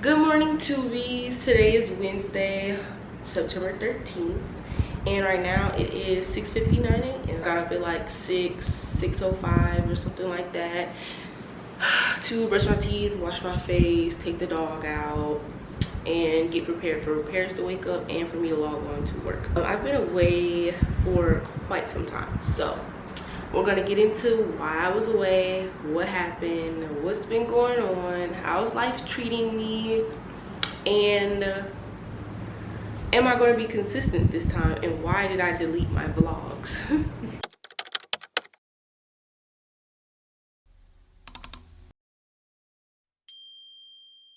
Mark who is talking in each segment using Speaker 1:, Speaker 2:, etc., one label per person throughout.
Speaker 1: Good morning, tubies. Today is Wednesday, September 13th, and right now it is 6:59 a.m. Got up at like 6:05 or something like that to brush my teeth, wash my face, take the dog out, and get prepared for repairs to wake up and for me to log on to work. I've been away for quite some time, so we're gonna get into why I was away, what happened, what's been going on, how's life treating me, and am I gonna be consistent this time, and why did I delete my vlogs?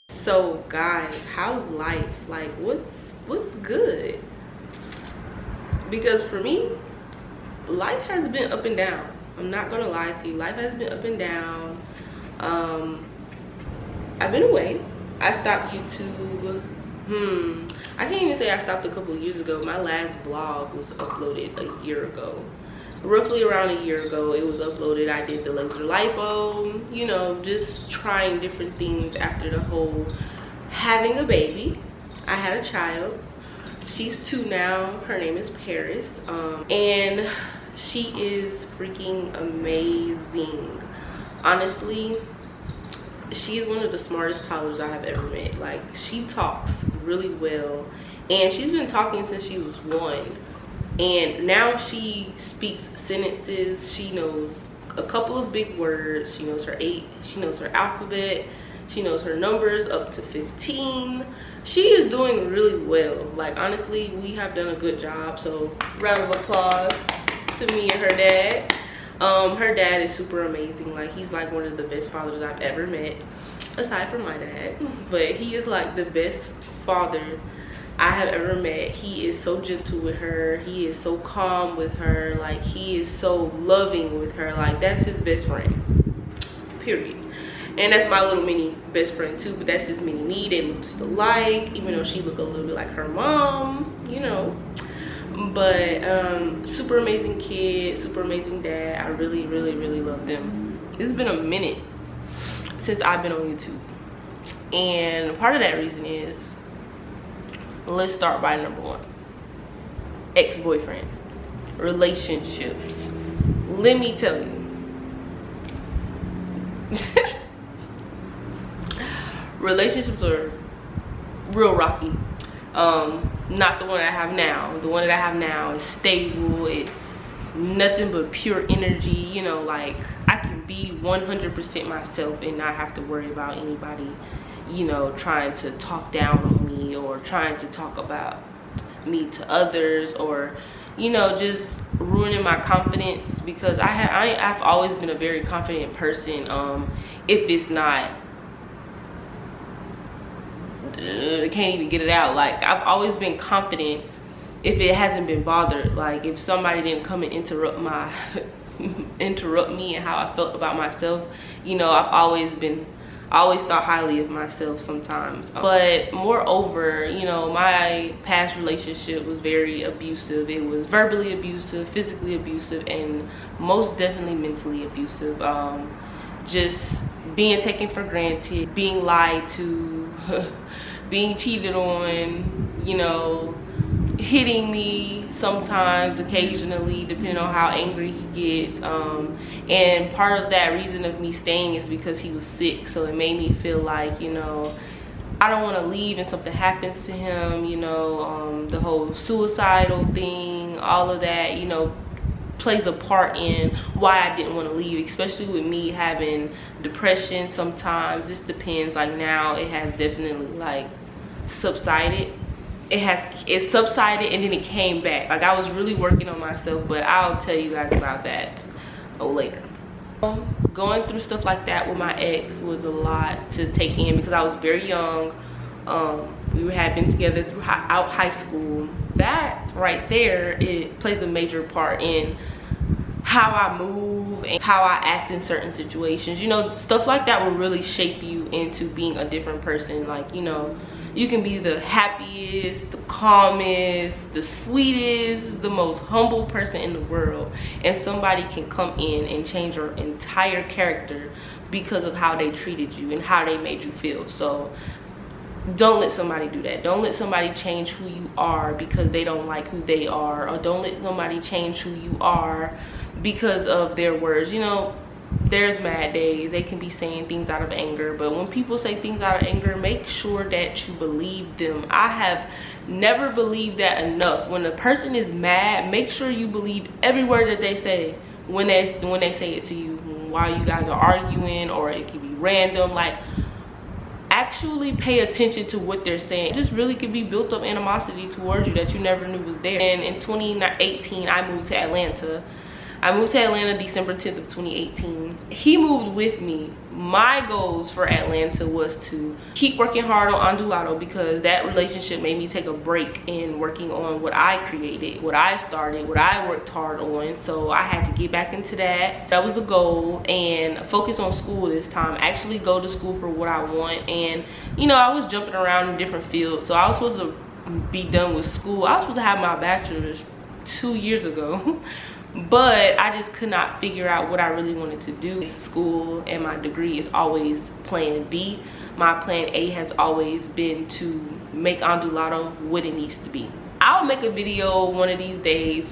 Speaker 1: So guys, how's life? Like what's good? Because for me, life has been up and down. I'm not gonna lie to you, life has been up and down. I've been away. I stopped YouTube. I can't even say I stopped a couple of years ago. My last vlog was uploaded a year ago, roughly around a year ago. It was uploaded. I did the laser lipo, you know, just trying different things after the whole having a baby. I had a child. She's 2 now. Her name is Paris, and she is freaking amazing. Honestly, she is one of the smartest toddlers I have ever met. Like, she talks really well, and she's been talking since she was 1, and now she speaks sentences. She knows a couple of big words. She knows she knows her alphabet, she knows her numbers up to 15. She is doing really well. Like, honestly, we have done a good job, so round of applause to me and her dad. Her dad is super amazing. Like, he's like one of the best fathers I've ever met, aside from my dad. But he is like the best father I have ever met. He is so gentle with her. He is so calm with her. Like, he is so loving with her. Like, that's his best friend, period. And that's my little mini best friend too, but that's his mini me. They look just alike, even though she look a little bit like her mom, you know. But super amazing kid, super amazing dad. I really love them. It's been a minute since I've been on YouTube, and part of that reason is, let's start by number 1. Ex-boyfriend, relationships. Let me tell you, relationships are real rocky. Not the one I have now. The one that I have now is stable. It's nothing but pure energy, you know. Like, I can be 100% myself and not have to worry about anybody, you know, trying to talk down on me or trying to talk about me to others, or, you know, just ruining my confidence, because I've always been a very confident person. If it's not, can't even get it out. Like, I've always been confident if it hasn't been bothered. Like, if somebody didn't come and interrupt me and how I felt about myself, you know, I always thought highly of myself sometimes. But moreover, you know, my past relationship was very abusive. It was verbally abusive, physically abusive, and most definitely mentally abusive. Just being taken for granted, being lied to, being cheated on, you know, hitting me sometimes, occasionally, depending on how angry he gets. And part of that reason of me staying is because he was sick, so it made me feel like, you know, I don't want to leave and something happens to him, you know. The whole suicidal thing, all of that, you know, plays a part in why I didn't want to leave, especially with me having depression sometimes. This depends. Like, now it has definitely like subsided. It subsided and then it came back. Like, I was really working on myself, but I'll tell you guys about that later. Going through stuff like that with my ex was a lot to take in, because I was very young. We had been together throughout high school. That right there, it plays a major part in how I move and how I act in certain situations. You know, stuff like that will really shape you into being a different person. Like, you know, you can be the happiest, the calmest, the sweetest, the most humble person in the world, and somebody can come in and change your entire character because of how they treated you and how they made you feel. So don't let somebody do that. Don't let somebody change who you are because they don't like who they are, or don't let somebody change who you are because of their words. You know, there's mad days. They can be saying things out of anger, but when people say things out of anger, make sure that you believe them. I have never believed that enough. When a person is mad, make sure you believe every word that they say when they say it to you while you guys are arguing, or it can be random. Like, actually pay attention to what they're saying. It just really could be built up animosity towards you that you never knew was there. And in 2018, I moved to Atlanta. I moved to Atlanta December 10th of 2018. He moved with me. My goals for Atlanta was to keep working hard on Ondulato, because that relationship made me take a break in working on what I created, what I started, what I worked hard on. So I had to get back into that. That was the goal, and focus on school this time. Actually go to school for what I want. And you know, I was jumping around in different fields. So I was supposed to be done with school. I was supposed to have my bachelor's 2 years ago. But I just could not figure out what I really wanted to do. School and my degree is always plan B. My plan A has always been to make Ondulato what it needs to be. I'll make a video one of these days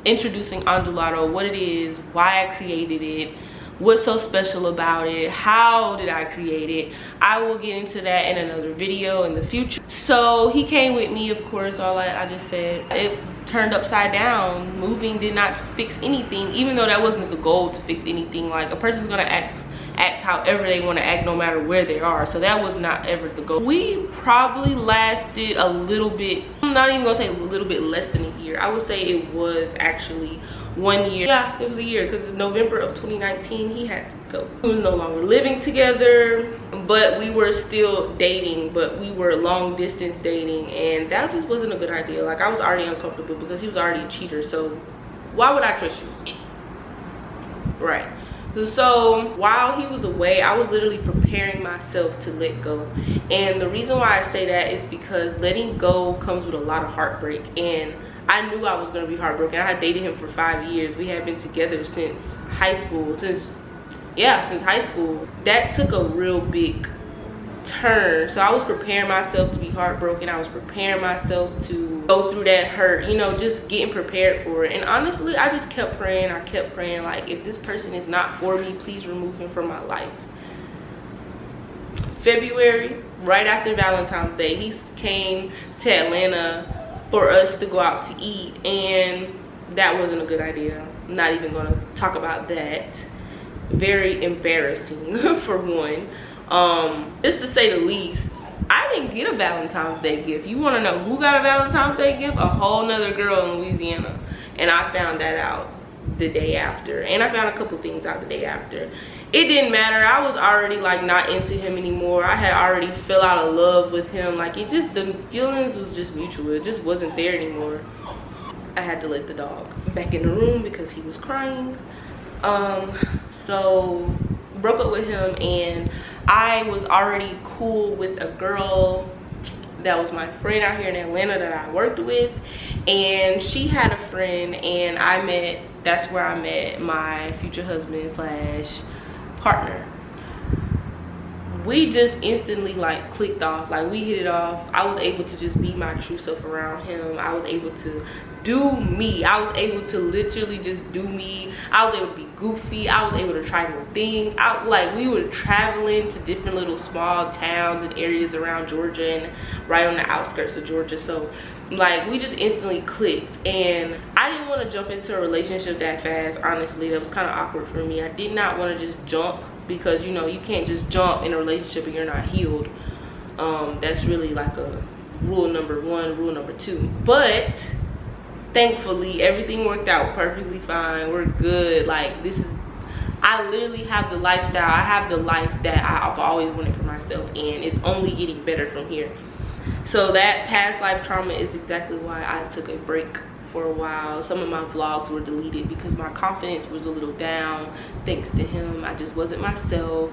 Speaker 1: introducing Ondulato, what it is, why I created it, what's so special about it, how did I create it. I will get into that in another video in the future. So he came with me, of course, all I just said. It turned upside down. Moving did not fix anything, even though that wasn't the goal, to fix anything. Like, a person's gonna act however they want to act no matter where they are. So that was not ever the goal. We probably lasted a little bit, I'm not even gonna say a little bit less than a year. I would say it was actually 1 year. Yeah, it was a year, because in November of 2019 he had to go. We were no longer living together, but we were still dating, but we were long distance dating, and that just wasn't a good idea. Like, I was already uncomfortable because he was already a cheater, so why would I trust you? Right. So while he was away, I was literally preparing myself to let go. And the reason why I say that is because letting go comes with a lot of heartbreak, and I knew I was going to be heartbroken. I had dated him for 5 years. We had been together since high school, since high school. That took a real big turn. So I was preparing myself to be heartbroken. I was preparing myself to go through that hurt, you know, just getting prepared for it. And honestly, I just kept praying. I kept praying, like, if this person is not for me, please remove him from my life. February, right after Valentine's Day, he came to Atlanta for us to go out to eat, and that wasn't a good idea. I'm not even gonna talk about that. Very embarrassing for one. Just to say the least. I didn't get a Valentine's Day gift. You want to know who got a Valentine's Day gift? A whole nother girl in Louisiana. And I found that out the day after. And I found a couple things out the day after. It didn't matter. I was already, like, not into him anymore. I had already fell out of love with him. Like, it just, the feelings was just mutual. It just wasn't there anymore. I had to let the dog back in the room because he was crying. So broke up with him, and I was already cool with a girl that was my friend out here in Atlanta that I worked with, and she had a friend, and that's where I met my future husband slash partner. We just instantly, like, clicked off. Like, we hit it off. I was able to just be my true self around him. I was able to do me. I was able to literally just do me. I was able to be goofy. I was able to try new things. Like, we were traveling to different little small towns and areas around Georgia and right on the outskirts of Georgia. So, like, we just instantly clicked, and I didn't want to jump into a relationship that fast. Honestly, that was kind of awkward for me. I did not want to just jump, because, you know, you can't just jump in a relationship and you're not healed. That's really like a rule number one, rule number two. But thankfully everything worked out perfectly fine. We're good. Like, I literally have the lifestyle. I have the life that I've always wanted for myself, and it's only getting better from here. So that past life trauma is exactly why I took a break for a while. Some of my vlogs were deleted because my confidence was a little down thanks to him. I just wasn't myself.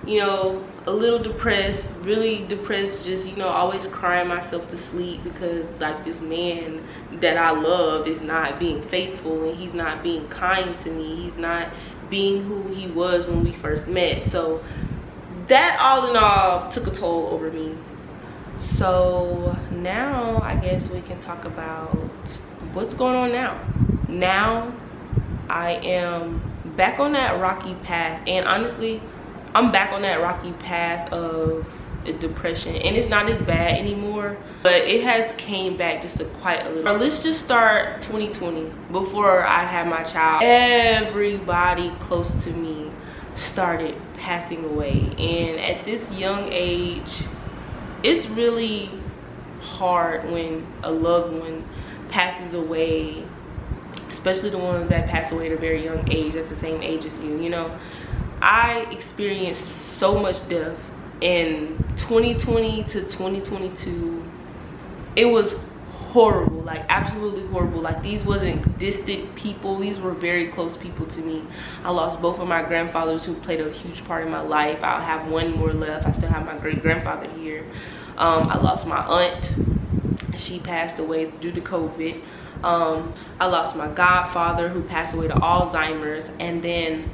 Speaker 1: You know, a little depressed, really depressed, just, you know, always crying myself to sleep because, like, this man that I love is not being faithful, and he's not being kind to me. He's not being who he was when we first met. So that all in all took a toll over me. So now I guess we can talk about what's going on now. Now I am back on that rocky path, and honestly I'm back on that rocky path of depression, and it's not as bad anymore, but it has came back just quite a little. Let's just start 2020. Before I had my child, everybody close to me started passing away, and at this young age it's really hard when a loved one passes away, especially the ones that pass away at a very young age, that's the same age as you. You know, I experienced so much death in 2020 to 2022. It was horrible, like absolutely horrible. Like, these wasn't distant people, these were very close people to me. I lost both of my grandfathers who played a huge part in my life. I'll have one more left. I still have my great grandfather here. I lost my aunt, she passed away due to COVID. I lost my godfather who passed away to Alzheimer's, and then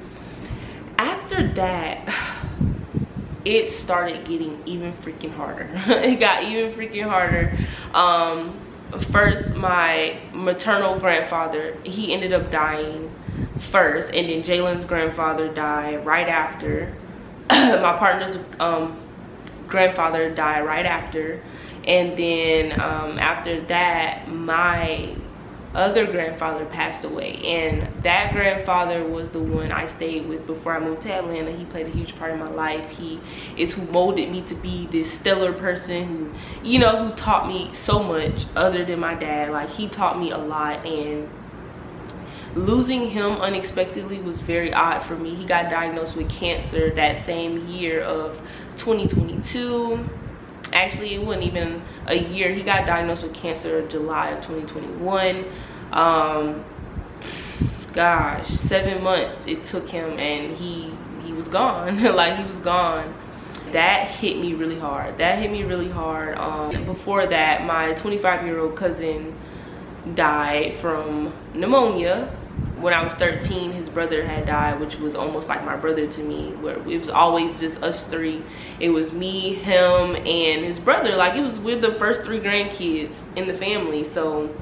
Speaker 1: after that it started getting even freaking harder. It got even freaking harder. First, my maternal grandfather, he ended up dying first, and then Jalen's grandfather died right after. My partner's grandfather died right after, and then after that my other grandfather passed away, and that grandfather was the one I stayed with before I moved to Atlanta. He played a huge part in my life. He is who molded me to be this stellar person who, you know, who taught me so much other than my dad. Like, he taught me a lot, and losing him unexpectedly was very odd for me. He got diagnosed with cancer that same year of 2022. Actually, it wasn't even a year. He got diagnosed with cancer July of 2021. Gosh, 7 months it took him, and he was gone. Like, he was gone. That hit me really hard. That hit me really hard. Before that, my 25-year-old cousin died from pneumonia. When I was 13, his brother had died, which was almost like my brother to me, where it was always just us three. It was me, him, and his brother. Like, we're the first 3 grandkids in the family. So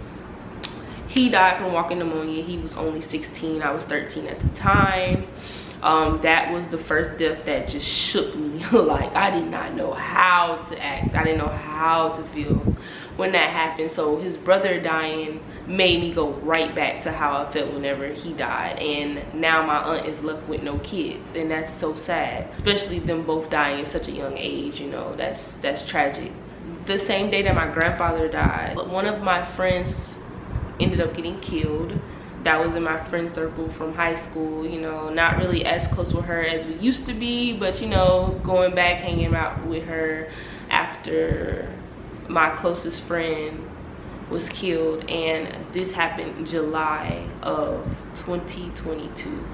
Speaker 1: he died from walking pneumonia. He was only 16. I was 13 at the time. That was the first death that just shook me. Like, I did not know how to act. I didn't know how to feel when that happened. So his brother dying made me go right back to how I felt whenever he died, and now my aunt is left with no kids, and that's so sad, especially them both dying at such a young age. You know, that's tragic. The same day that my grandfather died, one of my friends ended up getting killed. That was in my friend circle from high school. You know, not really as close with her as we used to be, but you know, going back hanging out with her after my closest friend was killed. And this happened in July of 2022.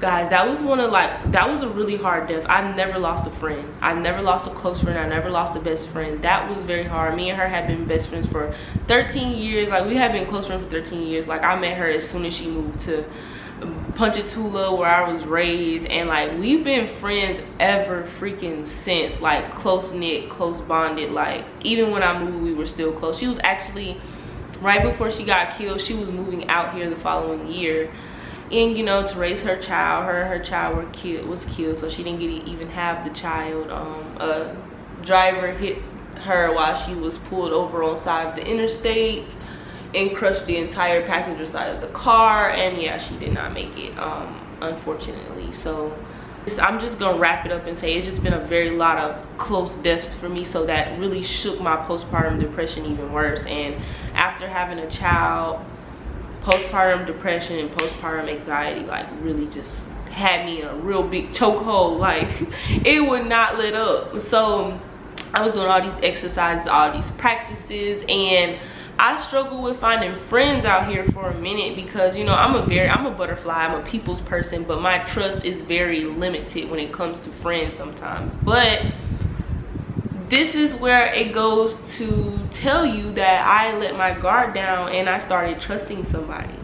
Speaker 1: Guys, that was that was a really hard death. I never lost a friend. I never lost a close friend. I never lost a best friend. That was very hard. Me and her have been best friends for 13 years. Like, we have been close friends for 13 years. Like, I met her as soon as she moved to Ponchatoula, where I was raised, and like, we've been friends ever freaking since. Like, close knit, close bonded. Like, even when I moved, we were still close. She was actually, right before she got killed, she was moving out here the following year, and you know, to raise her child. Her child was killed, so she didn't get to even have the child. A driver hit her while she was pulled over on the side of the interstate and crushed the entire passenger side of the car, and yeah, she did not make it, unfortunately. So I'm just gonna wrap it up and say it's just been a lot of close deaths for me, so that really shook my postpartum depression even worse. And after having a child, postpartum depression and postpartum anxiety like really just had me in a real big chokehold. Like, it would not let up. So I was doing all these exercises, all these practices, and I struggled with finding friends out here for a minute, because you know, I'm a butterfly, I'm a people's person, but my trust is very limited when it comes to friends sometimes. But this is where it goes to tell you that I let my guard down and I started trusting somebody,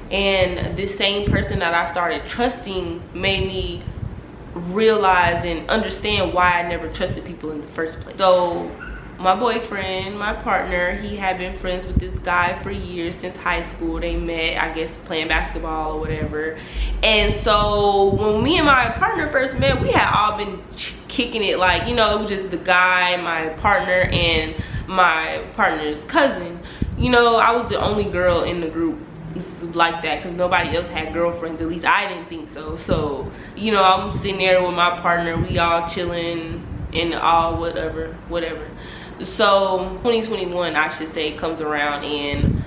Speaker 1: and this same person that I started trusting made me realize and understand why I never trusted people in the first place. So my boyfriend, my partner, he had been friends with this guy for years, since high school. They met, I guess, playing basketball or whatever. And so when me and my partner first met, we had all been kicking it, like, you know, it was just the guy, my partner, and my partner's cousin. You know, I was the only girl in the group like that, because nobody else had girlfriends. At least I didn't think so. So, you know, I'm sitting there with my partner, we all chilling and all whatever. So 2021, I should say, comes around, and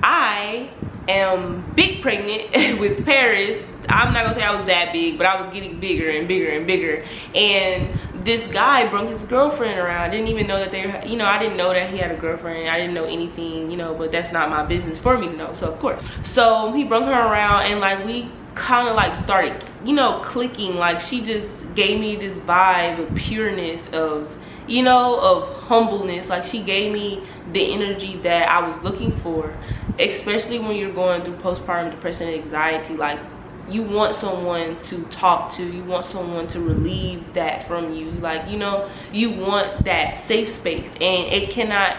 Speaker 1: I am big pregnant with Paris. I'm not gonna say I was that big, but I was getting bigger and bigger and bigger. And this guy brought his girlfriend around. I didn't even know that they, you know, I didn't know that he had a girlfriend. I didn't know anything, you know, but that's not my business for me to know, so of course. So he brought her around, and like we kind of like started, you know, clicking. Like she just gave me this vibe of pureness, of, you know, of humbleness. Like she gave me the energy that I was looking for, especially when you're going through postpartum depression and anxiety. Like you want someone to talk to, you want someone to relieve that from you. Like, you know, you want that safe space. And it cannot,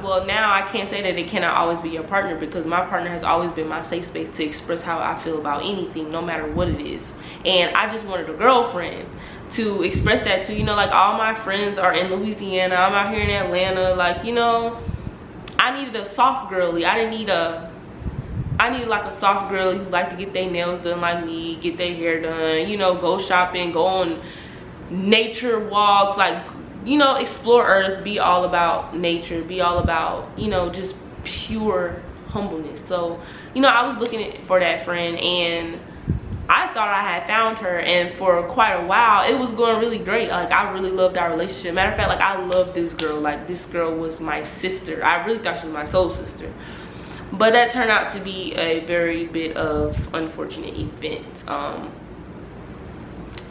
Speaker 1: well, now I can't say that it cannot always be your partner, because my partner has always been my safe space to express how I feel about anything, no matter what it is. And I just wanted a girlfriend to express that to. You know, like all my friends are in Louisiana, I'm out here in Atlanta. Like, you know, I needed a soft girly. I needed like a soft girl who liked to get their nails done like me, get their hair done, you know, go shopping, go on nature walks, like, you know, explore earth, be all about nature, be all about, you know, just pure humbleness. So, you know, I was looking for that friend, and I thought I had found her, and for quite a while it was going really great. Like I really loved our relationship. Matter of fact, like I loved this girl. Like this girl was my sister. I really thought she was my soul sister. But that turned out to be a very bit of unfortunate event.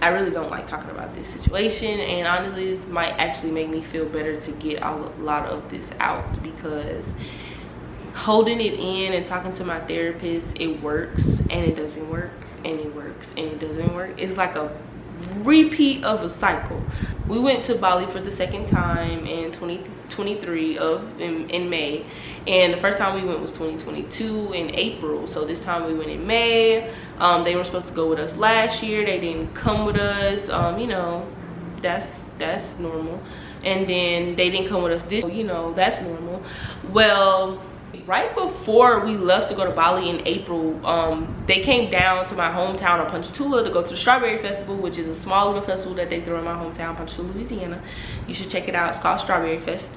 Speaker 1: I really don't like talking about this situation, and honestly this might actually make me feel better to get a lot of this out, because holding it in and talking to my therapist, it works and it doesn't work, and it works and it doesn't work. It's like a repeat of a cycle. We went to Bali for the second time in 2023 in May, and the first time we went was 2022 in April. So this time we went in May. They were supposed to go with us last year. They didn't come with us. You know, that's normal. And then they didn't come with us this, you know, that's normal. Well, right before we left to go to Bali in April, they came down to my hometown of Ponchatoula to go to the Strawberry Festival, which is a small little festival that they throw in my hometown, Ponchatoula, Louisiana. You should check it out. It's called Strawberry Fest.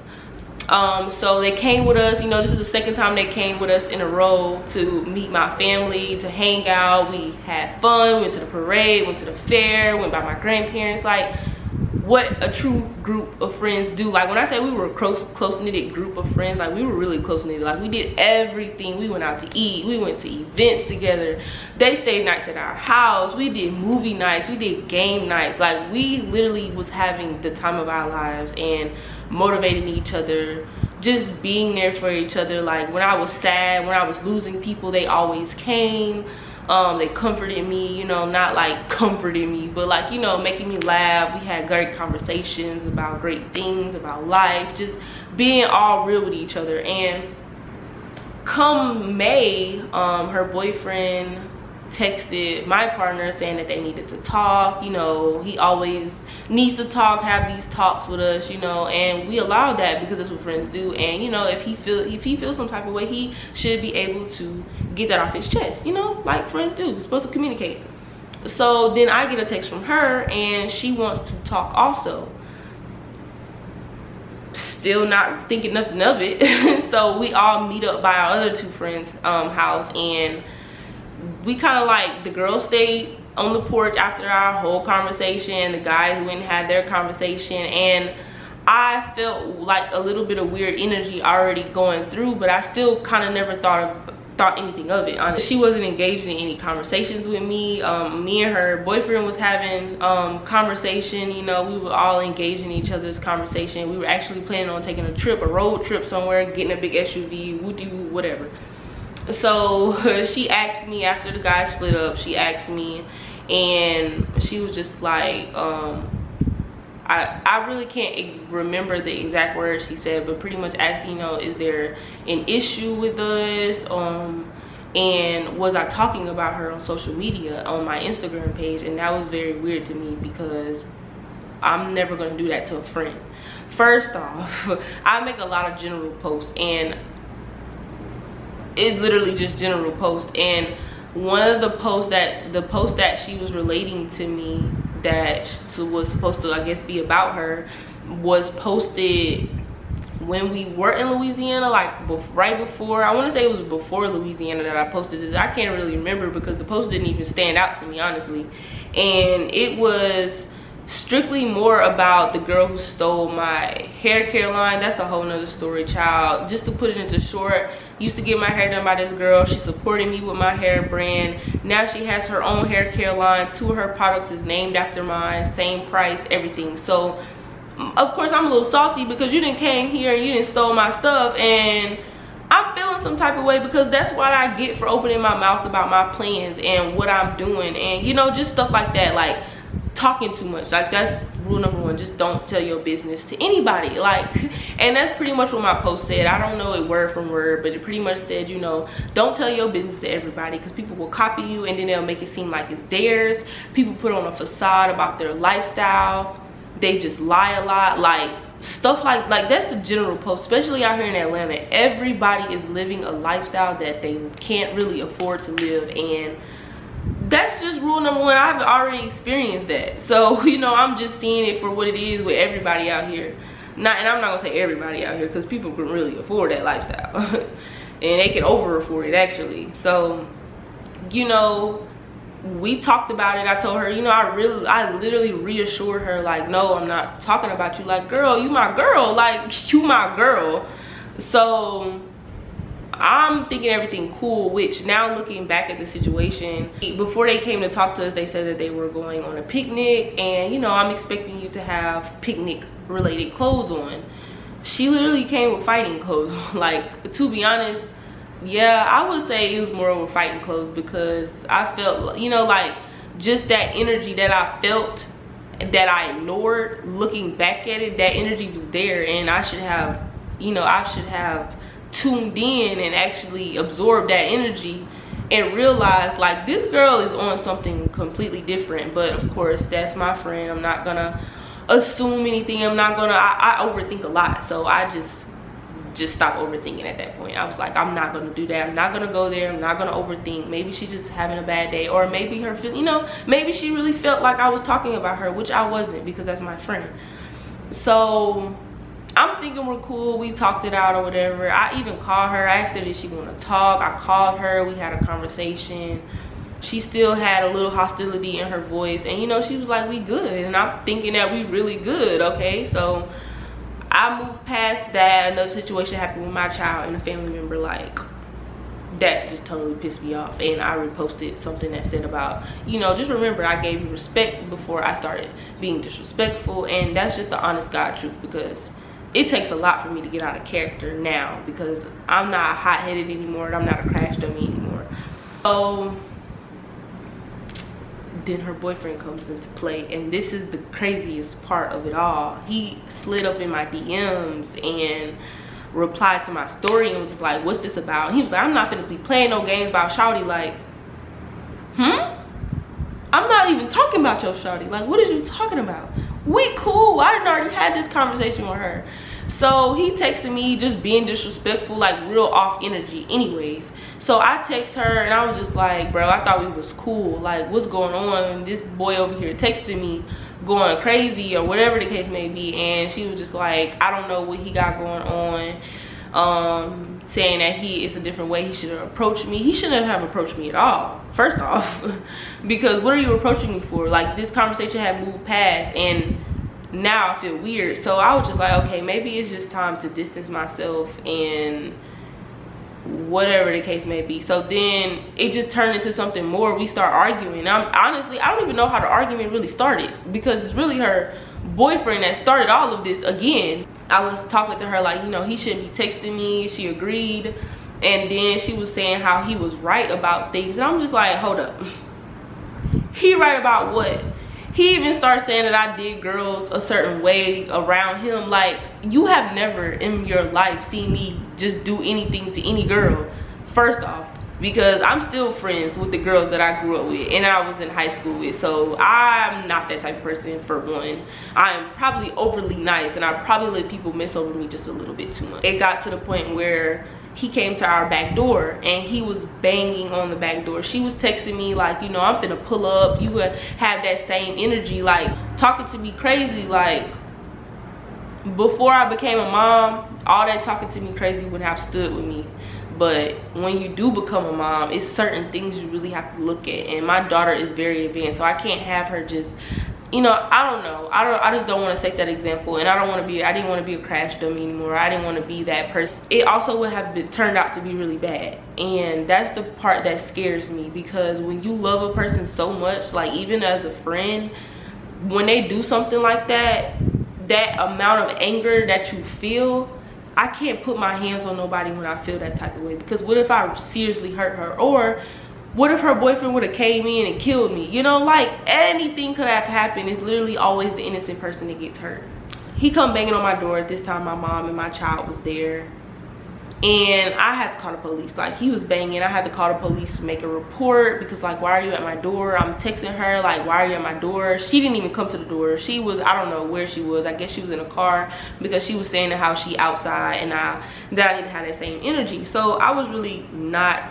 Speaker 1: So they came with us. You know, this is the second time they came with us in a row to meet my family, to hang out. We had fun, went to the parade, went to the fair, went by my grandparents. Like what a true group of friends do. Like when I say we were a close-knitted group of friends, like we were really close-knitted. Like we did everything. We went out to eat, we went to events together, they stayed nights at our house, we did movie nights, we did game nights. Like we literally was having the time of our lives and motivating each other, just being there for each other. Like when I was sad, when I was losing people, they always came. They comforted me, you know, not like comforting me, but like, you know, making me laugh. We had great conversations about great things, about life, just being all real with each other. And come May, her boyfriend texted my partner saying that they needed to talk. You know, he always needs to talk, have these talks with us, you know, and we allowed that because that's what friends do. And you know, if he feels some type of way, he should be able to get that off his chest, you know, like friends do. We're supposed to communicate. So then I get a text from her and she wants to talk also. Still not thinking nothing of it. So we all meet up by our other two friends' house, and we kind of like, the girls stayed on the porch after our whole conversation, the guys went and had their conversation, and I felt like a little bit of weird energy already going through, but I still kind of never thought anything of it, honestly. She wasn't engaged in any conversations with me. Me and her boyfriend was having conversation, you know, we were all engaged in each other's conversation. We were actually planning on taking a trip, a road trip somewhere, getting a big SUV, whatever. So she asked me after the guys split up, she asked me and she was just like, I really can't remember the exact words she said, but pretty much asking, you know, is there an issue with us? And was I talking about her on social media, on my Instagram page? And that was very weird to me, because I'm never gonna do that to a friend. First off, I make a lot of general posts, and it's literally just general posts. And one of the posts that she was relating to me, that was supposed to, I guess, be about her, was posted when we were in Louisiana, like right before, I want to say it was before Louisiana that I posted this. I can't really remember because the post didn't even stand out to me, honestly. And it was strictly more about the girl who stole my hair care line. That's a whole nother story, child. Just to put it into short, used to get my hair done by this girl. She supported me with my hair brand. Now she has her own hair care line. 2 of her products is named after mine, same price, everything. So of course I'm a little salty because you didn't came here and you didn't stole my stuff, and I'm feeling some type of way because that's what I get for opening my mouth about my plans and what I'm doing, and you know, just stuff like that, like talking too much. Like, that's rule number 1, just don't tell your business to anybody. Like, and that's pretty much what my post said. I don't know it word from word, but it pretty much said, you know, don't tell your business to everybody, because people will copy you and then they'll make it seem like it's theirs. People put on a facade about their lifestyle. They just lie a lot, like stuff like that's a general post, especially out here in Atlanta. Everybody is living a lifestyle that they can't really afford to live, and that's just rule number 1. I've already experienced that. So, you know, I'm just seeing it for what it is with everybody out here. And I'm not gonna say everybody out here, because people can really afford that lifestyle and they can over afford it, actually. So, you know, we talked about it. I told her, you know, I literally reassured her, like, no, I'm not talking about you. Like, girl, you my girl. Like, you my girl. So I'm thinking everything cool, which now looking back at the situation, before they came to talk to us, they said that they were going on a picnic, and you know, I'm expecting you to have picnic related clothes on. She literally came with fighting clothes on. Like, to be honest, yeah, I would say it was more of a fighting clothes, because I felt, you know, like just that energy that I felt that I ignored, looking back at it, that energy was there, and I should have, you know, I should have tuned in and actually absorbed that energy and realized, like, this girl is on something completely different. But of course, that's my friend. I'm not gonna assume anything. I'm not gonna, I overthink a lot, so I just stopped overthinking at that point. I was like, I'm not gonna do that. I'm not gonna go there. I'm not gonna overthink. Maybe she's just having a bad day, or maybe her, you know, maybe she really felt like I was talking about her, which I wasn't, because that's my friend. So I'm thinking we're cool. We talked it out or whatever. I even called her. I asked her, did she want to talk? I called her. We had a conversation. She still had a little hostility in her voice, and you know, she was like, we good. And I'm thinking that we really good. Okay, so I moved past that. Another situation happened with my child and a family member. Like, that just totally pissed me off, and I reposted something that said about, you know, just remember, I gave you respect before I started being disrespectful. And that's just the honest God truth, because it takes a lot for me to get out of character now, because I'm not hot-headed anymore, and I'm not a crash dummy anymore. So then her boyfriend comes into play, and this is the craziest part of it all. He slid up in my DMs and replied to my story and was just like, what's this about? And he was like, I'm not finna be playing no games about shawty. Like, I'm not even talking about your shawty. Like, what are you talking about? We cool. I done already had this conversation with her. So he texted me just being disrespectful, like real off energy anyways. So I text her and I was just like, bro, I thought we was cool. Like, what's going on? This boy over here texting me going crazy or whatever the case may be. And she was just like, I don't know what he got going on. Saying that it's a different way he should have approached me. He shouldn't have approached me at all, first off. Because what are you approaching me for? Like, this conversation had moved past, and now I feel weird. So I was just like, okay, maybe it's just time to distance myself and whatever the case may be. So then it just turned into something more. We start arguing. Honestly, I don't even know how the argument really started, because it's really her boyfriend that started all of this again. I was talking to her like, you know, he shouldn't be texting me. She agreed. And then she was saying how he was right about things. And I'm just like, hold up. He right about what? He even started saying that I did girls a certain way around him. Like, you have never in your life seen me just do anything to any girl, first off, because I'm still friends with the girls that I grew up with and I was in high school with. So I'm not that type of person, for one. I'm probably overly nice, and I probably let people mess over me just a little bit too much. It got to the point where he came to our back door and he was banging on the back door. She was texting me like, you know, I'm finna pull up, you would have that same energy, like talking to me crazy. Like, before I became a mom, all that talking to me crazy wouldn't have stood with me. But when you do become a mom, it's certain things you really have to look at, and my daughter is very advanced, so I can't have her just, you know, I don't know, I just don't want to set that example, and I didn't want to be a crash dummy anymore. I didn't want to be that person. It also would have turned out to be really bad, and that's the part that scares me, because when you love a person so much, like even as a friend, when they do something like that, that amount of anger that you feel, I can't put my hands on nobody when I feel that type of way, because what if I seriously hurt her? Or what if her boyfriend would have came in and killed me? You know, like anything could have happened. It's literally always the innocent person that gets hurt. He come banging on my door. At this time, my mom and my child was there, and I had to call the police. Like, he was banging, I had to call the police to make a report, because like, why are you at my door? I'm texting her like, why are you at my door? She didn't even come to the door. She was, I don't know where she was. I guess she was in a car, because she was saying how she outside, and that I need to have that same energy. So I was really not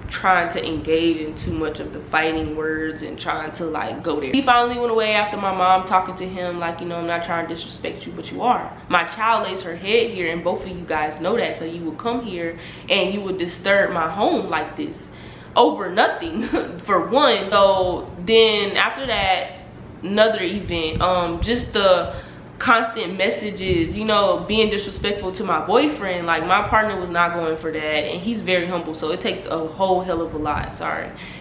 Speaker 1: trying to engage in too much of the fighting words and trying to like go there. He finally went away after my mom talking to him like, you know, I'm not trying to disrespect you, but you are. My child lays her head here, and both of you guys know that, so you would come here and you would disturb my home like this over nothing. For one. So then after that, another event, just the constant messages, you know, being disrespectful to my boyfriend. Like, my partner was not going for that, and he's very humble, so it takes a whole hell of a lot.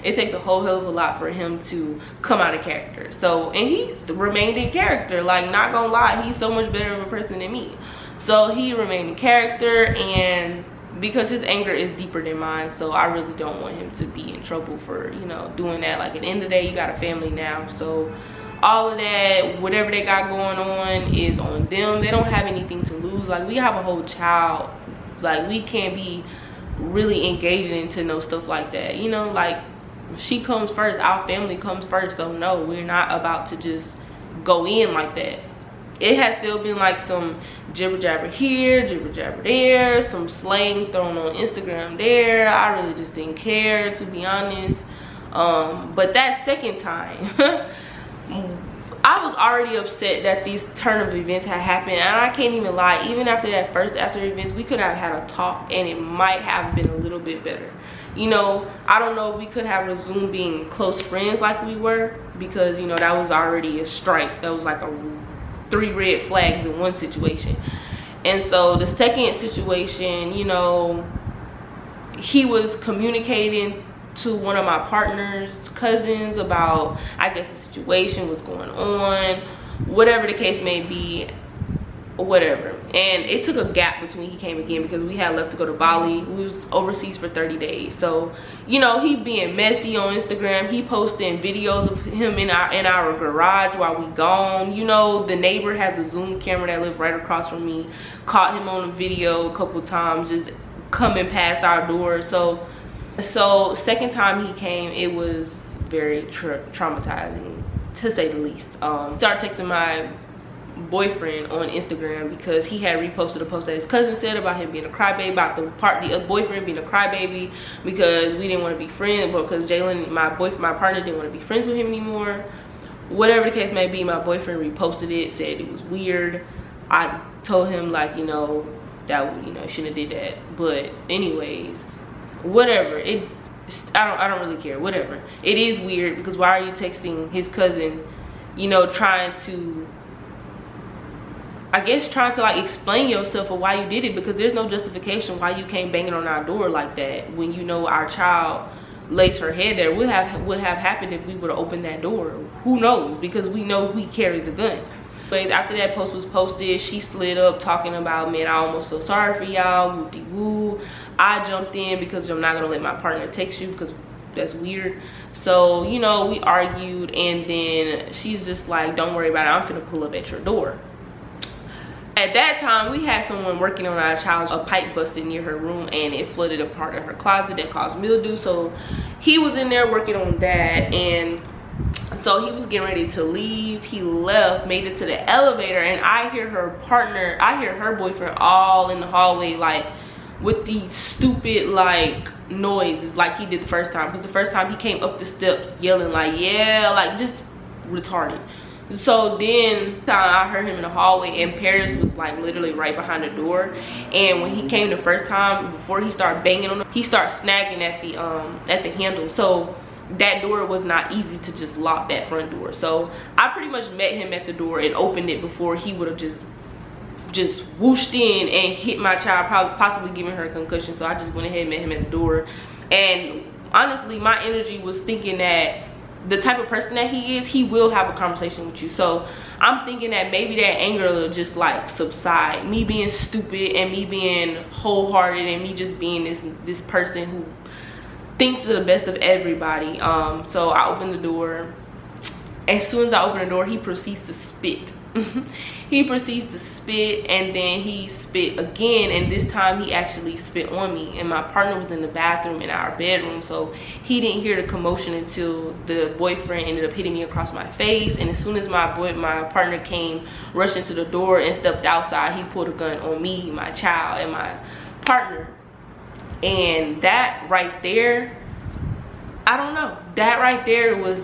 Speaker 1: It takes a whole hell of a lot for him to come out of character. So, and he's remained in character, like, not gonna lie, he's so much better of a person than me. So he remained in character, and because his anger is deeper than mine, so I really don't want him to be in trouble for, you know, doing that. Like, at the end of the day, you got a family now, so all of that, whatever they got going on is on them. They don't have anything to lose. Like, we have a whole child. Like, we can't be really engaging into no stuff like that, you know. Like, she comes first, our family comes first. So no, we're not about to just go in like that. It has still been like some jibber jabber here, jibber jabber there, some slang thrown on Instagram there. I really just didn't care, to be honest. But that second time I was already upset that these turn of events had happened, and I can't even lie, even after that first after events, we could have had a talk and it might have been a little bit better. You know, I don't know if we could have resumed being close friends like we were, because, you know, that was already a strike. That was like 3 red flags in one situation. And so the second situation, you know, he was communicating to one of my partner's cousins about, I guess, the situation was going on, whatever the case may be, whatever. And it took a gap between he came again, because we had left to go to Bali. We was overseas for 30 days. So, you know, he being messy on Instagram. He posting videos of him in our garage while we gone. You know, the neighbor has a Zoom camera that lives right across from me. Caught him on a video a couple times just coming past our door. So second time he came, it was very traumatizing, to say the least. Started texting my boyfriend on Instagram, because he had reposted a post that his cousin said about him being a crybaby, about the boyfriend being a crybaby, because we didn't want to be friends, but because Jalen, my partner, didn't want to be friends with him anymore. Whatever the case may be, my boyfriend reposted it, said it was weird. I told him, like, you know, that, you know, shouldn't have did that. But anyways, whatever. I don't really care. Whatever. It is weird, because why are you texting his cousin, you know, trying to like explain yourself or why you did it, because there's no justification why you came banging on our door like that when you know our child lays her head there. What have happened if we would have opened that door? Who knows, because we know he carries a gun. But after that post was posted, she slid up talking about, man, I almost feel sorry for y'all, woo-de-woo. I jumped in because I'm not gonna let my partner text you, because that's weird. So, you know, we argued, and then she's just like, don't worry about it, I'm finna pull up at your door. At that time, we had someone working on our child. A pipe busted near her room and it flooded a part of her closet that caused mildew. So he was in there working on that, and so he was getting ready to leave. He left, made it to the elevator, and I hear her partner, I hear her boyfriend all in the hallway, like with these stupid like noises like he did the first time. Because the first time he came up the steps yelling like, yeah, like just retarded. So then I heard him in the hallway, and Paris was like literally right behind the door. And when he came the first time, before he started banging on it, he started snagging at the handle. So that door was not easy to just lock, that front door. So I pretty much met him at the door and opened it before he would have just whooshed in and hit my child, probably possibly giving her a concussion. So I just went ahead and met him at the door. And honestly, my energy was thinking that the type of person that he is, he will have a conversation with you. So I'm thinking that maybe that anger will just like subside, me being stupid and me being wholehearted and me just being this person who thinks of the best of everybody. So I opened the door. As soon as I open the door, he proceeds to spit. He proceeds to spit, and then he spit again, and this time he actually spit on me. And my partner was in the bathroom in our bedroom, so he didn't hear the commotion until the boyfriend ended up hitting me across my face. And as soon as my partner came rushing to the door and stepped outside, he pulled a gun on me, my child, and my partner. And that right there, I don't know, that right there was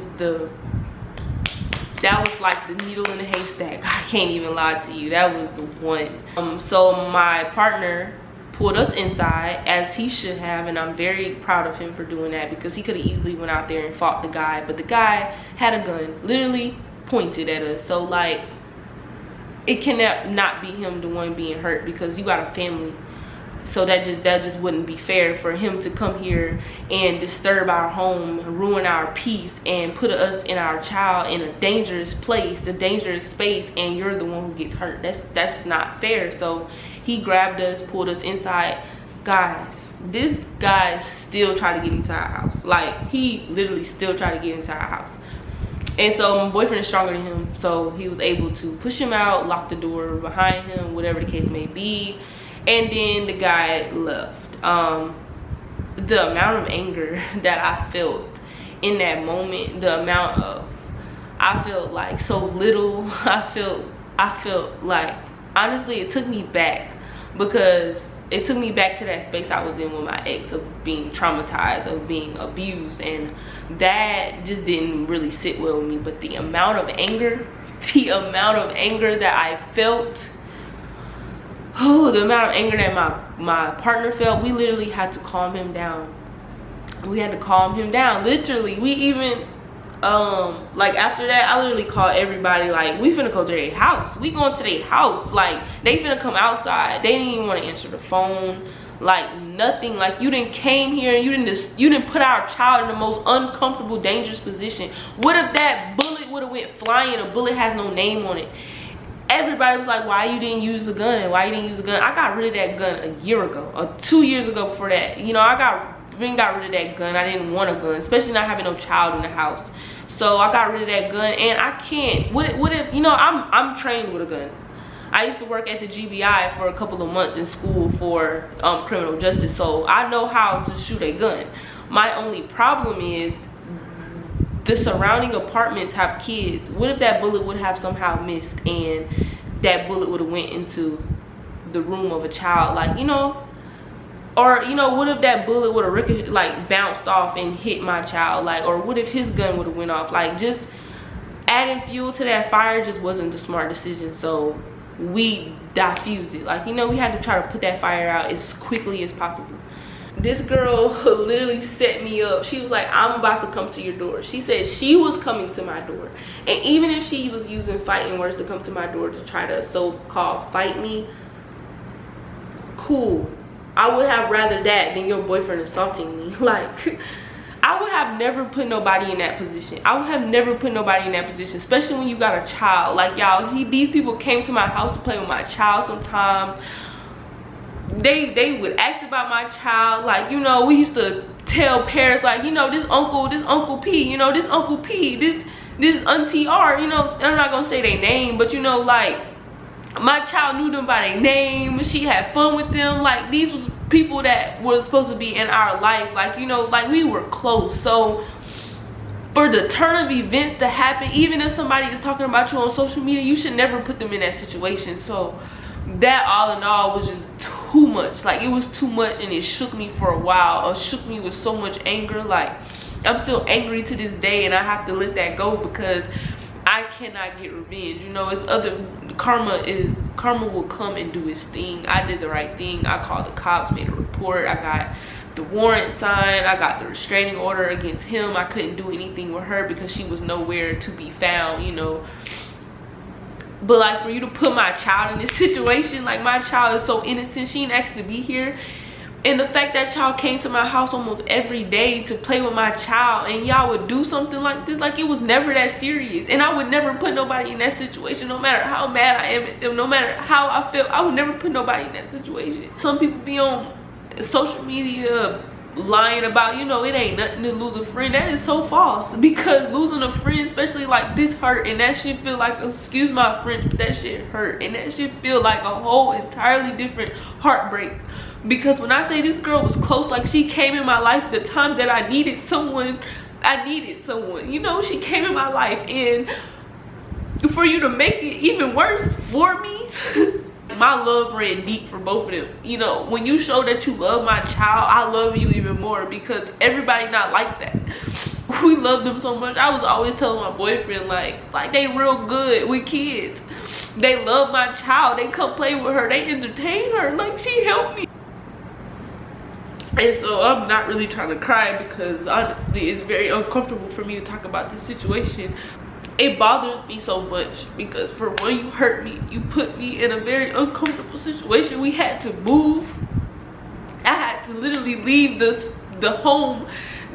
Speaker 1: that was like the needle in the haystack. I can't even lie to you, that was the one. So my partner pulled us inside, as he should have, and I'm very proud of him for doing that, because he could have easily went out there and fought the guy, but the guy had a gun literally pointed at us. So like, it cannot not be him the one being hurt, because you got a family. So that just wouldn't be fair for him to come here and disturb our home, ruin our peace, and put us and our child in a dangerous place, a dangerous space, and you're the one who gets hurt. That's not fair. So he grabbed us, pulled us inside. Guys, this guy still tried to get into our house. Like, he literally still tried to get into our house. And so my boyfriend is stronger than him, so he was able to push him out, lock the door behind him, whatever the case may be. And then the guy left. The amount of anger that I felt in that moment, the amount of, I felt like so little. I felt like, honestly, it took me back, because it took me back to that space I was in with my ex, of being traumatized, of being abused, and that just didn't really sit well with me. But the amount of anger that I felt, oh, the amount of anger that my partner felt, we literally had to calm him down. We had to calm him down, literally. We even, like after that, I literally called everybody, like, we finna go to their house. We going to their house. Like, they finna come outside. They didn't even want to answer the phone. Like, nothing. Like, you didn't came here and you didn't put our child in the most uncomfortable, dangerous position. What if that bullet would have went flying? A bullet has no name on it. Everybody was like, why you didn't use the gun? Why you didn't use the gun? I got rid of that gun a year ago, or 2 years ago before that. You know, I got rid of that gun. I didn't want a gun, especially not having no child in the house. So I got rid of that gun, and I can't. What if, you know, I'm trained with a gun. I used to work at the GBI for a couple of months in school for criminal justice, so I know how to shoot a gun. My only problem is the surrounding apartments have kids. What if that bullet would have somehow missed and that bullet would have went into the room of a child, like, you know, or, you know, what if that bullet would have like bounced off and hit my child, like, or what if his gun would have went off? Like, just adding fuel to that fire just wasn't the smart decision. So we diffused it, like, you know, we had to try to put that fire out as quickly as possible. This girl literally set me up. She was like, I'm about to come to your door. She said she was coming to my door. And even if she was using fighting words to come to my door to try to so-called fight me, cool. I would have rather that than your boyfriend assaulting me. Like, I would have never put nobody in that position. I would have never put nobody in that position, especially when you got a child. Like, y'all, these people came to my house to play with my child sometimes. they would ask about my child. Like, you know, we used to tell parents, like, you know, this uncle P, you know, this uncle P, this auntie R, you know, I'm not gonna say their name, but you know, like, my child knew them by their name. She had fun with them. Like, these was people that were supposed to be in our life. Like, you know, like, we were close. So for the turn of events to happen, even if somebody is talking about you on social media, you should never put them in that situation. So that, all in all, was just too much. Like, it was too much, and it shook me for a while. It shook me with so much anger. Like, I'm still angry to this day, and I have to let that go because I cannot get revenge. You know, it's karma will come and do its thing. I did the right thing. I called the cops, made a report. I got the warrant signed. I got the restraining order against him. I couldn't do anything with her because she was nowhere to be found, you know. But like, for you to put my child in this situation, like, my child is so innocent. She didn't ask to be here. And the fact that y'all came to my house almost every day to play with my child, and y'all would do something like this, like, it was never that serious. And I would never put nobody in that situation, no matter how mad I am at them, no matter how I feel. I would never put nobody in that situation. Some people be on social media lying about, you know, it ain't nothing to lose a friend. That is so false, because losing a friend, especially like this, hurt, and that shit feel like, excuse my French, but that shit hurt, and that shit feel like a whole entirely different heartbreak. Because when I say this girl was close, like, she came in my life the time that I needed someone. You know, she came in my life, and for you to make it even worse for me, my love ran deep for both of them. You know, when you show that you love my child, I love you even more, because everybody not like that. We love them so much. I was always telling my boyfriend, like they real good with kids. They love my child. They come play with her. They entertain her. Like, she helped me. And so I'm not really trying to cry, because honestly, it's very uncomfortable for me to talk about this situation. It bothers me so much because, for one, you hurt me. You put me in a very uncomfortable situation. We had to move. I had to literally leave the home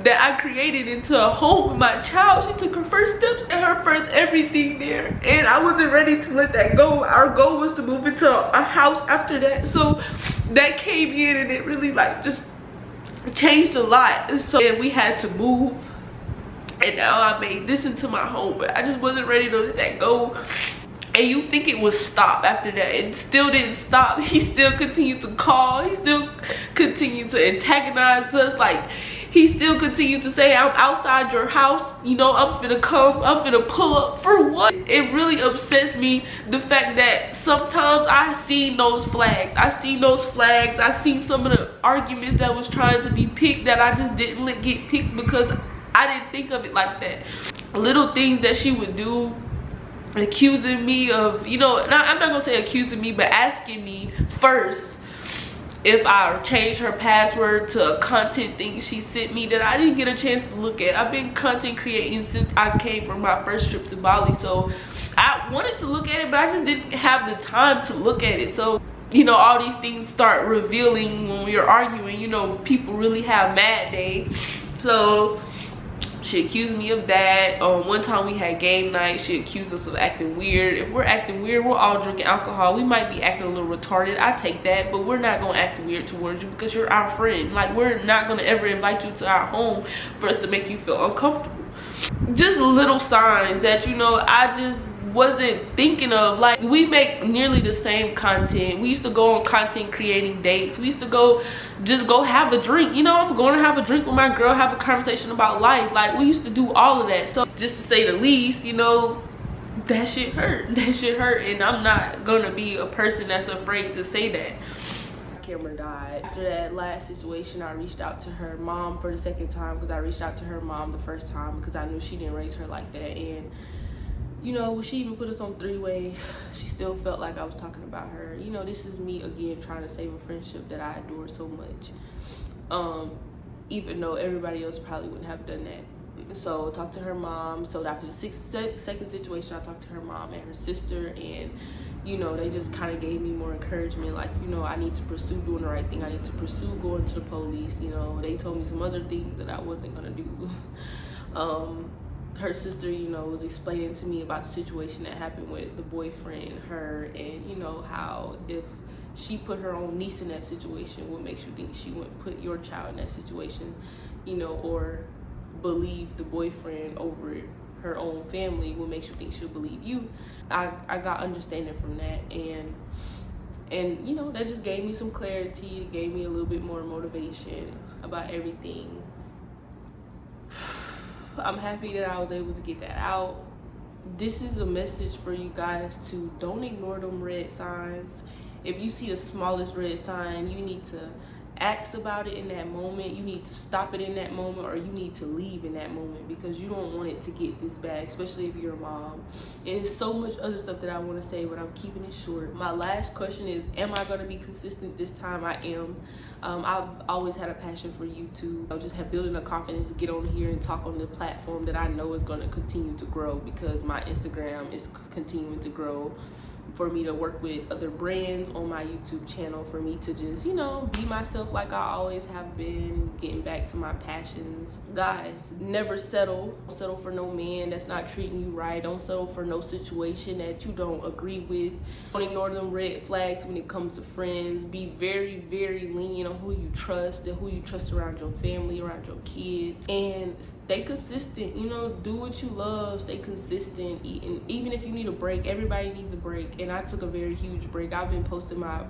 Speaker 1: that I created into a home with my child. She took her first steps and her first everything there, and I wasn't ready to let that go. Our goal was to move into a house after that. So that came in, and it really, like, just changed a lot. So, and we had to move, and now I made this into my home, but I just wasn't ready to let that go. And you think it would stop after that? It still didn't stop. He still continued to call. He still continued to antagonize us. Like, he still continued to say, I'm outside your house, you know, I'm finna come, I'm finna pull up. For what? It really upsets me, the fact that sometimes I see those flags. I seen some of the arguments that was trying to be picked that I just didn't let get picked, because I didn't think of it like that. Little things that she would do, accusing me of, you know, I'm not gonna say accusing me, but asking me first if I changed her password to a content thing she sent me that I didn't get a chance to look at. I've been content creating since I came from my first trip to Bali, so I wanted to look at it, but I just didn't have the time to look at it. So, you know, all these things start revealing when we're arguing. You know, people really have mad day. So she accused me of that. One time we had game night, she accused us of acting weird. If we're acting weird, we're all drinking alcohol. We might be acting a little retarded. I take that, but we're not gonna act weird towards you because you're our friend. Like, we're not gonna ever invite you to our home for us to make you feel uncomfortable. Just little signs that, you know, I just wasn't thinking of. Like, we make nearly the same content. We used to go on content creating dates. We used to just go have a drink. You know, I'm going to have a drink with my girl, have a conversation about life. Like, we used to do all of that. So just to say the least, you know, that shit hurt. That shit hurt, and I'm not gonna be a person that's afraid to say that. Camera died. After that last situation, I reached out to her mom for the second time, because I reached out to her mom the first time because I knew she didn't raise her like that. And you know, when she even put us on three-way, she still felt like I was talking about her. You know, this is me again trying to save a friendship that I adore so much, even though everybody else probably wouldn't have done that. So I talked to her mom. So after the second situation, I talked to her mom and her sister, and you know, they just kind of gave me more encouragement. Like, you know, I need to pursue doing the right thing. I need to pursue going to the police. You know, they told me some other things that I wasn't gonna do. Her sister, you know, was explaining to me about the situation that happened with the boyfriend, her, and you know, how if she put her own niece in that situation, what makes you think she wouldn't put your child in that situation, you know, or believe the boyfriend over her own family? What makes you think she'll believe you? I got understanding from that, and you know, that just gave me some clarity. It gave me a little bit more motivation about everything. I'm happy that I was able to get that out. This is a message for you guys to don't ignore them red signs. If you see the smallest red sign, you need to ask about it in that moment. You need to stop it in that moment, or you need to leave in that moment, because you don't want it to get this bad, especially if you're a mom. And there's so much other stuff that I want to say, but I'm keeping it short. My last question is, am I going to be consistent this time? I am. I've always had a passion for YouTube. I just have building a confidence to get on here and talk on the platform that I know is going to continue to grow, because my Instagram is continuing to grow, for me to work with other brands on my YouTube channel, for me to just, you know, be myself like I always have been, getting back to my passions. Guys, never settle. Don't settle for no man that's not treating you right. Don't settle for no situation that you don't agree with. Don't ignore them red flags when it comes to friends. Be very, very lenient on who you trust, and who you trust around your family, around your kids. And stay consistent, you know, do what you love, stay consistent. And even if you need a break, everybody needs a break. And I took a very huge break. I've been posting my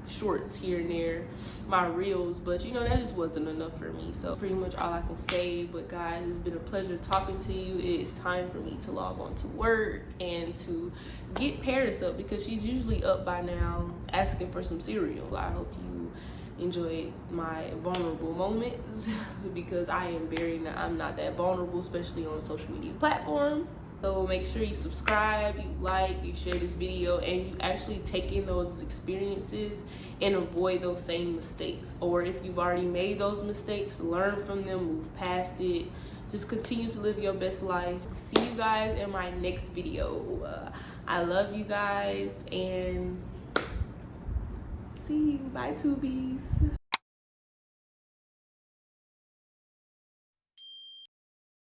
Speaker 1: shorts here and there, my reels, but you know, that just wasn't enough for me. So pretty much all I can say. But guys, it's been a pleasure talking to you. It is time for me to log on to work and to get Paris up, because she's usually up by now asking for some cereal. I hope you enjoyed my vulnerable moments, because I'm not that vulnerable, especially on a social media platform. So make sure you subscribe, you like, you share this video, and you actually take in those experiences and avoid those same mistakes. Or if you've already made those mistakes, learn from them, move past it. Just continue to live your best life. See you guys in my next video. I love you guys, and see you. Bye, tubies.